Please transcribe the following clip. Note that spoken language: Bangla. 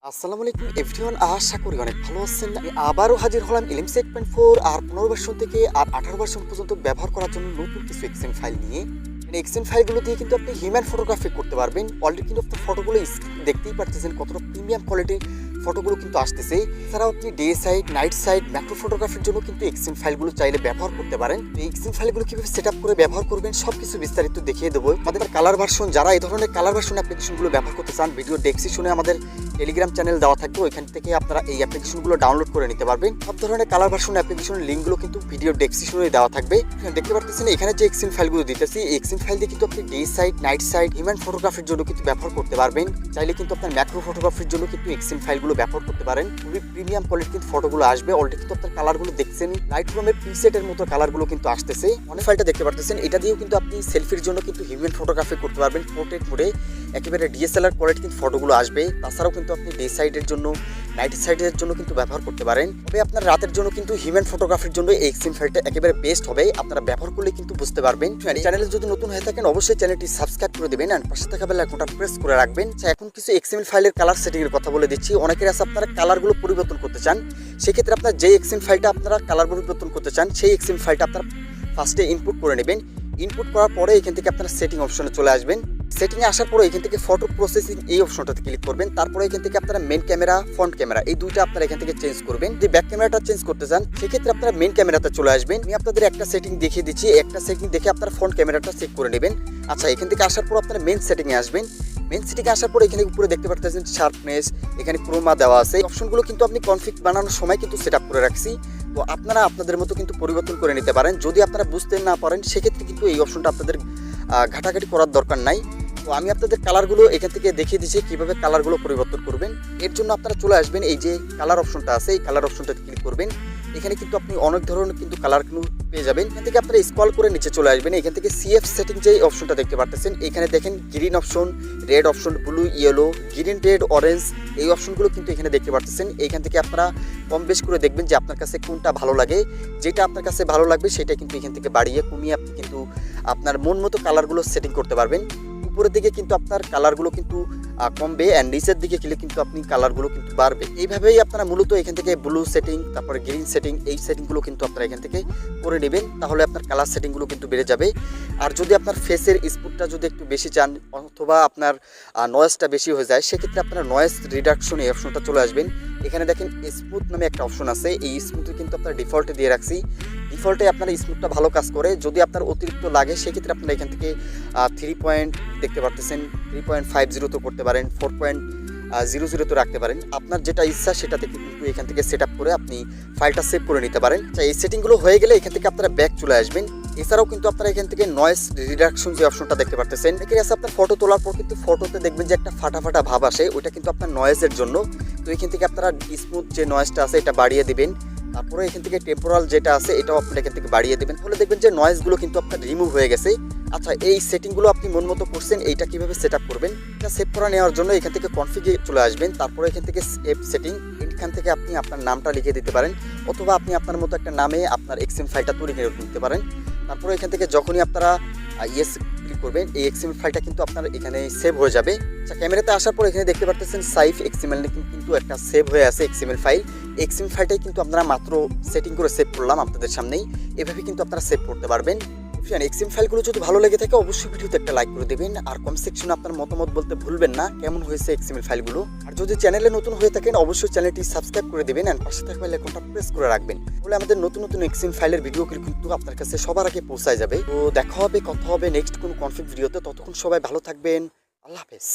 আসসালামু আলাইকুম এভরিওয়ান, আশা করি অনেক ভালো আছেন। আমি আবারও হাজির হলাম এলিমস 8.4 আর 15 ভার্সন থেকে আর 18 ভার্সন পর্যন্ত ব্যবহার করার জন্য নতুন কিছু এক্সেন ফাইল নিয়ে। এক্সেন ফাইলগুলো দিয়ে কিন্তু আপনি হিউম্যান ফটোগ্রাফি করতে পারবেন। অলরেডি কিন্তু আপনার ফটোগুলো দেখতেই পারতেছেন কতটা প্রিমিয়াম কোয়ালিটির ফটোগুলো কিন্তু আসতেছে। এছাড়াও আপনি day side, night side, macro ফটোগ্রাফির জন্য কিন্তু এক্সেন ফাইলগুলো চাইলে ব্যবহার করতে পারেন। এই এক্সেন ফাইলগুলো কিভাবে সেট আপ করে ব্যবহার করবেন সবকিছু বিস্তারিত দেখিয়ে দেবো। আমাদের কালার ভার্সন, যারা এই ধরনের কালার ভার্সন অ্যাপ্লিকেশনগুলো ব্যবহার করতে চান, ভিডিও ডেসক্রিপশনে আমাদের টেলিগ্রাম চ্যানেল দেওয়া থাকবে, ওইখান থেকে আপনারা এই অ্যাপ্লিকেশনগুলো ডাউনলোড করে নিতে পারবেন। সব ধরনের কালার ভার্সন অ্যাপ্লিকেশনের লিঙ্কগুলো কিন্তু ভিডিও ডেসক্রিপশনে দেওয়া থাকবে। দেখতে পাচ্ছেন এখানে যে এক্সেন ফাইলগুলো দিতেছি, এই এক্সেন ফাইল দিয়ে কিন্তু আপনি day side, night side, human ফটোগ্রাফির জন্য কিন্তু ব্যবহার করতে পারবেন। চাইলে কিন্তু আপনার ম্যাক্রো ফটোগ্রাফির জন্য কিন্তু এক্সেন ফাইলগুলো ব্যবহার করতে পারেন। খুবই প্রিমিয়াম কোয়ালিটির কিন্তু ফটোগুলো আসবে। অলরেডি কিন্তু আপনার কালারগুলো দেখছেন, লাইটরুমের প্রিসেটের মতো কালারগুলো কিন্তু আসতেছে। অনেক ফাইলটা দেখতে পাচ্ছেন, এটা দিয়েও কিন্তু আপনি সেলফির জন্য কিন্তু হিউম্যান ফটোগ্রাফি করতে পারবেন। পোর্ট্রেট মোডে একেবারে ডিএসএলআর কোয়ালিটি কিন্তু ফটোগুলো আসবে। তাছাড়াও কিন্তু আপনি ডে সাইডের জন্য, নাইট সাইডের জন্য কিন্তু ব্যবহার করতে পারেন। তবে আপনার রাতের জন্য কিন্তু হিউম্যান ফটোগ্রাফির জন্য এই এক্সেন ফাইলটা একেবারে বেস্ট হবে। আপনারা ব্যবহার করলে কিন্তু বুঝতে পারবেন। চ্যানেলে যদি নতুন হয়ে থাকেন অবশ্যই চ্যানেলটি সাবস্ক্রাইব করে দেবেন আর পাশে থাকা বেল আইকনটা প্রেস করে রাখবেন। এখন কিছু এক্সএমএল ফাইলের কালার সেটিং এর কথা বলে দিচ্ছি। অনেকের আছে আপনারা কালারগুলো পরিবর্তন করতে চান, সেক্ষেত্রে আপনার যে এক্সএমএল ফাইলটা আপনারা কালার পরিবর্তন করতে চান সেই এক্সএমএল ফাইলটা আপনারা ফার্স্টে ইনপুট করে নেবেন। ইনপুট করার পরে এখান থেকে আপনারা সেটিং অপশনে চলে আসবেন। সেটিংয়ে আসার পরে এখান থেকে ফটো প্রসেসিং এই অপশনটাতে ক্লিক করবেন। তারপরে এখান থেকে আপনারা মেন ক্যামেরা, ফ্রন্ট ক্যামেরা এই দুইটা আপনারা এখান থেকে চেঞ্জ করবেন। যদি ব্যাক ক্যামেরাটা চেঞ্জ করতে চান সেক্ষেত্রে আপনারা মেন ক্যামেরাতে চলে আসবেন। আমি আপনাদের একটা সেটিং দেখিয়ে দিচ্ছি, একটা সেটিং দেখে আপনারা ফ্রন্ট ক্যামেরাটা চেক করে নেবেন। আচ্ছা, এখান থেকে আসার পর আপনারা মেন সেটিংয়ে আসবেন। মেন সেটিংয়ে আসার পর এখানে উপরে দেখতে পাচ্ছেন শার্পনেস, এখানে ক্রোমা দেওয়া আছে। এই অপশনগুলো কিন্তু আপনি কনফিগ বানানোর সময় কিন্তু সেট আপ করে রাখছি। তো আপনারা আপনাদের মতো কিন্তু পরিবর্তন করে নিতে পারেন। যদি আপনারা বুঝতে না পারেন সেক্ষেত্রে কিন্তু এই অপশনটা আপনাদের ঘাটাঘাটি করার দরকার নাই। তো আমি আপনাদের কালারগুলো এখান থেকে দেখিয়ে দিচ্ছি কীভাবে কালারগুলো পরিবর্তন করবেন। এর জন্য আপনারা চলে আসবেন, এই যে কালার অপশনটা আছে এই কালার অপশনটাতে ক্লিক করবেন। এখানে কিন্তু আপনি অনেক ধরনের কিন্তু কালার কিন্তু পেয়ে যাবেন। এখান থেকে আপনারা স্ক্রল করে নিচে চলে আসবেন। এখান থেকে সিএফ সেটিং যে অপশনটা দেখতে পাচ্ছেন, এখানে দেখেন green option, red option, blue, yellow, green, red, orange এই অপশনগুলো কিন্তু এখানে দেখতে পাচ্ছেন। এইখান থেকে আপনারা কম বেশ করে দেখবেন যে আপনার কাছে কোনটা ভালো লাগে। যেটা আপনার কাছে ভালো লাগবে সেটা কিন্তু এখান থেকে বাড়িয়ে কমিয়ে আপনি কিন্তু আপনার মন মতো কালারগুলো সেটিং করতে পারবেন। উপরের দিকে কিন্তু আপনার কালারগুলো কিন্তু কমবে আর নিচের দিকে গেলে কিন্তু আপনি কালারগুলো কিন্তু বাড়বে। এইভাবেই আপনারা মূলত এখান থেকে ব্লু সেটিং, তারপরে গ্রিন সেটিং এই সেটিংগুলো কিন্তু আপনারা এখান থেকে করে নেবেন। তাহলে আপনার কালার সেটিংগুলো কিন্তু বেড়ে যাবে। আর যদি আপনার ফেসের স্পুটটা যদি একটু বেশি চান অথবা আপনার নয়েজটা বেশি হয়ে যায় সেক্ষেত্রে আপনারা নয়েজ রিডাকশন এই অপশনটা চলে আসবেন। এখানে দেখেন স্মুথ নামে একটা অপশন আছে, এই স্মুথে কিন্তু আপনার ডিফল্টে দিয়ে রাখছি। ডিফল্টে আপনার স্মুথটা ভালো কাজ করে। যদি আপনার অতিরিক্ত লাগে সেক্ষেত্রে আপনারা এখান থেকে 3 পয়েন্ট দেখতে পারতেছেন, 3.50 তো করতে পারেন, 4.00 তো রাখতে পারেন। আপনার যেটা ইচ্ছা সেটা থেকে কিন্তু এখান থেকে সেট আপ করে আপনি ফাইলটা সেভ করে নিতে পারেন। এই সেটিংগুলো হয়ে গেলে এখান থেকে আপনারা ব্যাক চলে আসবেন। এছাড়াও কিন্তু আপনারা এখান থেকে নয়েজ রিডাকশন যে অপশনটা দেখতে পারতেছেন, এখানে আছে আপনার ফটো তোলার পর কিন্তু ফটোতে দেখবেন যে একটা ফাটা ফাটা ভাব আসে, ওইটা কিন্তু আপনার নয়েজের জন্য। তো এখান থেকে আপনারা স্মুথ যে নয়েজটা আছে এটা বাড়িয়ে দিবেন। তারপরে এখান থেকে টেম্পোরাল যেটা আছে এটাও আপনারা এখান থেকে বাড়িয়ে দেবেন। তাহলে দেখবেন যে নয়েজগুলো কিন্তু আপনার রিমুভ হয়ে গেছে। আচ্ছা, এই সেটিংগুলো আপনি মন মতো করছেন, এইটা কিভাবে সেট আপ করবেন এটা সেভ করে নেওয়ার জন্য এখান থেকে কনফিগে চলে আসবেন। তারপরে এখান থেকে সেভ সেটিং, এখান থেকে আপনি আপনার নামটা লিখে দিতে পারেন অথবা আপনি আপনার মতো একটা নামে আপনার এক্সএম ফাইলটা তৈরি করে নিতে পারেন। তারপরে এখান থেকে যখনই আপনারা ইয়েস ক্লিক করবেন এই এক্সএমএল ফাইলটা কিন্তু আপনার এখানে সেভ হয়ে যাবে। আচ্ছা, ক্যামেরাতে আসার পর এখানে দেখতে পাচ্ছেন সাইফ এক্সএমএল কিন্তু একটা সেভ হয়ে আছে এক্সএমএল ফাইল। এক্সএমএল ফাইলটাই কিন্তু আপনারা মাত্র সেটিং করে সেভ করলাম আপনাদের সামনেই। এভাবে কিন্তু আপনারা সেভ করতে পারবেন। এক্সএমএল ফাইলগুলো যদি ভালো লেগে থাকে অবশ্যই ভিডিওতে একটা লাইক করে দেবেন আর কমেন্ট সেকশনে আপনার মতামত বলতে ভুলবেন না কেমন হয়েছে এক্সএমএল ফাইলগুলো। আর যদি চ্যানেলে নতুন হয়ে থাকেন অবশ্যই চ্যানেলটি সাবস্ক্রাইব করে দেবেন আর পাশে থাকা বেল আইকনটা প্রেস করে রাখবেন। তাহলে আমাদের নতুন নতুন এক্সএমএল ফাইলের ভিডিও কিন্তু আপনার কাছে সবার আগে পৌঁছায় যাবে। তো দেখা হবে, কথা হবে নেক্সট কোনো কনফিগ ভিডিওতে। ততক্ষণ সবাই ভালো থাকবেন। আল্লাহ হাফেজ।